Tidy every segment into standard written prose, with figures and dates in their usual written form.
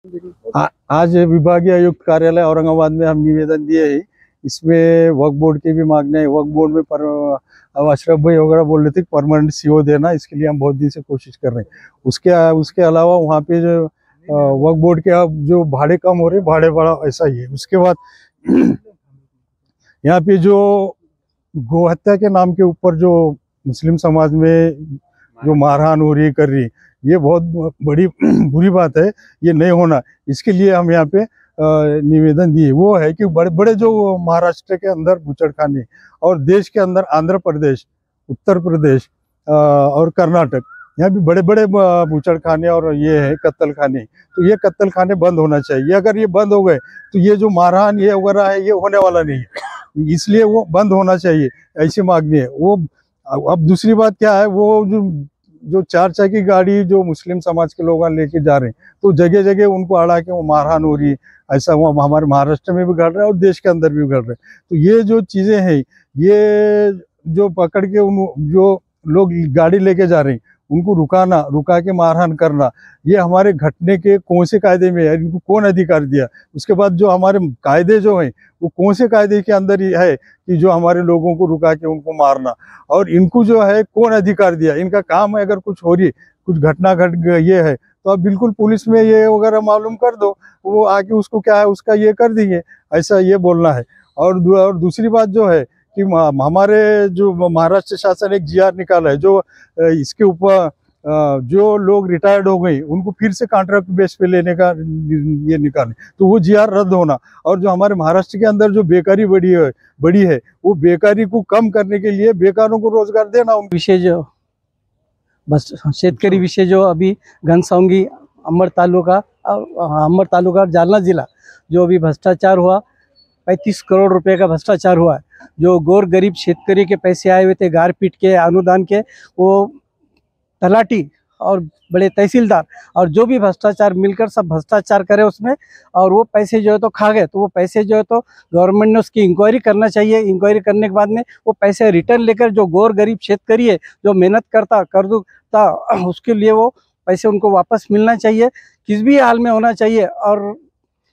आज विभागीय आयुक्त कार्यालय औरंगाबाद में हम निवेदन दिए हैं। इसमें वक्फ बोर्ड की भी मांगना है। वक्फ बोर्ड में अशरफ भाई वगैरह बोल रहे थे परमानेंट सीओ देना, इसके लिए हम बहुत दिन से कोशिश कर रहे हैं। उसके अलावा वहाँ पे जो वक्फ बोर्ड के अब जो भाड़े कम हो रहे, भाड़े बड़ा ऐसा ही है। उसके बाद यहाँ पे जो गोहत्या के नाम के ऊपर जो मुस्लिम समाज में जो मारहान हो रही कर रही, ये बहुत बड़ी बुरी बात है। ये नहीं होना, इसके लिए हम यहाँ पे निवेदन दिए। वो है कि बड़े बड़े जो महाराष्ट्र के अंदर बूचड़खाने और देश के अंदर आंध्र प्रदेश, उत्तर प्रदेश और कर्नाटक, यहाँ भी बड़े बड़े बूचड़खाने और ये है कत्ल खाने। तो ये कत्ल खाने बंद होना चाहिए। अगर ये बंद हो गए तो ये जो मारहान ये वगैरह है ये होने वाला नहीं है, इसलिए वो बंद होना चाहिए, ऐसी मांगनी है वो। अब दूसरी बात क्या है, वो जो 4 चक्की गाड़ी जो मुस्लिम समाज के लोग लेके जा रहे हैं, तो जगह जगह उनको अड़ा के वो मारहान हो रही है। ऐसा वो हमारे महाराष्ट्र में भी घट रहा है और देश के अंदर भी घट रहा है। तो ये जो चीजें हैं, ये जो पकड़ के उन जो लोग गाड़ी लेके जा रहे हैं उनको रुका के मारहान करना, ये हमारे घटने के कौन से कायदे में है? इनको कौन अधिकार दिया? उसके बाद जो हमारे कायदे जो हैं वो कौन से कायदे के अंदर ही है कि जो हमारे लोगों को रुका के उनको मारना? और इनको जो है कौन अधिकार दिया? इनका काम है, अगर कुछ हो रही, कुछ घटना ये है तो आप बिल्कुल पुलिस में ये वगैरह मालूम कर दो, वो आके उसको क्या है उसका ये कर देंगे, ऐसा ये बोलना है। और दूसरी बात जो है कि हमारे जो महाराष्ट्र शासन एक जीआर निकाला है, जो इसके ऊपर जो लोग रिटायर्ड हो गए उनको फिर से कॉन्ट्रैक्ट बेस पे लेने का ये निकाले, तो वो जीआर रद्द होना। और जो हमारे महाराष्ट्र के अंदर जो बेकारी बड़ी है वो बेकारी को कम करने के लिए बेकारों को रोजगार देना। विषय जो बस शेतकरी विषय जो अभी घनसावंगी अंबड तालुका जालना जिला जो अभी भ्रष्टाचार हुआ, 35 करोड़ रुपए का भ्रष्टाचार हुआ है। जो गौर गरीब शेतकरी के पैसे आए हुए थे गार पीट के अनुदान के, वो तलाटी और बड़े तहसीलदार और जो भी भ्रष्टाचार मिलकर सब भ्रष्टाचार करे उसमें, और वो पैसे जो है तो खा गए। तो वो पैसे जो है तो गवर्नमेंट ने उसकी इंक्वायरी करना चाहिए। इंक्वायरी करने के बाद में वो पैसे रिटर्न लेकर जो गौर गरीब शेतकरी है, जो मेहनत करता उसके लिए वो पैसे उनको वापस मिलना चाहिए, किस भी हाल में होना चाहिए। और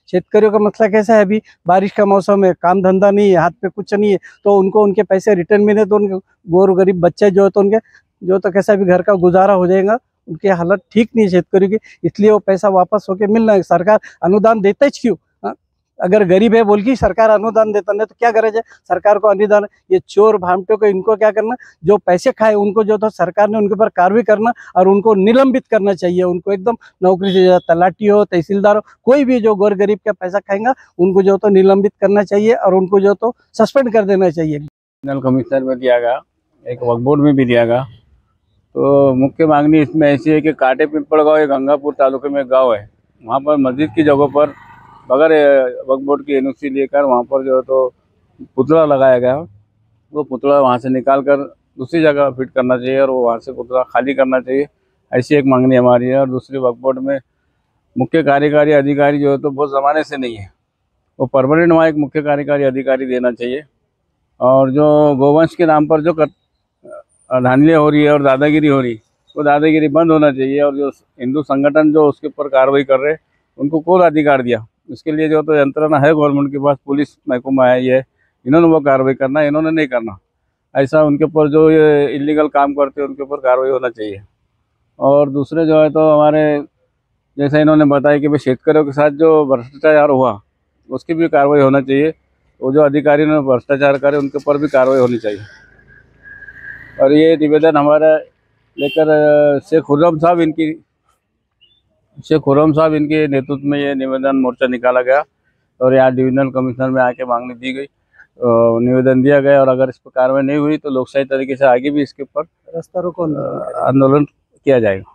शेतकरियों का मसला कैसा है, अभी बारिश का मौसम है, काम धंधा नहीं है, हाथ पे कुछ नहीं है, तो उनको उनके पैसे रिटर्न मिले तो उनके गौर गरीब बच्चे जो है तो उनके जो तो कैसा भी घर का गुजारा हो जाएगा। उनकी हालत ठीक नहीं है शेतकरी की, इसलिए वो पैसा वापस होके मिलना है। सरकार अनुदान देता ही क्यों? अगर गरीब है बोल के सरकार अनुदान देता, नहीं तो क्या गरज है सरकार को अनुदान? ये चोर भामटों को इनको क्या करना, जो पैसे खाए उनको जो तो सरकार ने उनके ऊपर कार्रवाई करना और उनको निलंबित करना चाहिए। उनको एकदम नौकरी से, तलाटी हो, तहसीलदार हो, कोई भी जो गौर गरीब का पैसा खाएगा उनको जो तो निलंबित करना चाहिए और उनको जो तो सस्पेंड कर देना चाहिए। डिविजनल कमिश्नर में दिया गया, एक वक्फ बोर्ड में भी दिया गया। तो मुख्य मांगनी इसमें ऐसी है कि काटे पिंपड़ गाँव एक गंगापुर तालुके में गाँव है, वहाँ पर मस्जिद की जगहों पर बगैर वक्फ बोर्ड की एनओसी लेकर वहाँ पर जो है तो पुतला लगाया गया। वो पुतला वहाँ से निकाल कर दूसरी जगह फिट करना चाहिए और वो वहाँ से पुतला खाली करना चाहिए, ऐसी एक मांगनी हमारी है। और दूसरी, वक्फ बोर्ड में मुख्य कार्यकारी अधिकारी जो है तो बहुत ज़माने से नहीं है, वो परमानेंट वहाँ एक मुख्य कार्यकारी अधिकारी देना चाहिए। और जो गोवंश के नाम पर जो धांधलियाँ हो रही है और दादागिरी हो रही, वो दादागिरी बंद होना चाहिए। और जो हिंदू संगठन जो उसके ऊपर कार्रवाई कर रहे, उनको कौन अधिकार दिया? इसके लिए जो तो यंत्रणा है गवर्नमेंट के पास, पुलिस महकमा है, ये इन्होंने वो कार्रवाई करना, इन्होंने नहीं करना। ऐसा उनके ऊपर जो ये इलीगल काम करते हैं उनके ऊपर कार्रवाई होना चाहिए। और दूसरे जो है तो हमारे जैसे इन्होंने बताया कि भाई शेतकरियों के साथ जो भ्रष्टाचार हुआ उसकी भी कार्रवाई होना चाहिए। वो जो अधिकारी ने भ्रष्टाचार करे उनके ऊपर भी कार्रवाई होनी चाहिए। और ये निवेदन हमारा लेकर शेख खुर्रम साहब इनके नेतृत्व में ये निवेदन मोर्चा निकाला गया और यहाँ डिविजनल कमिश्नर में आके मांगनी दी गई, निवेदन दिया गया। और अगर इस पर कार्रवाई नहीं हुई तो लोकशाही तरीके से आगे भी इसके ऊपर रास्ता रोको आंदोलन किया जाएगा।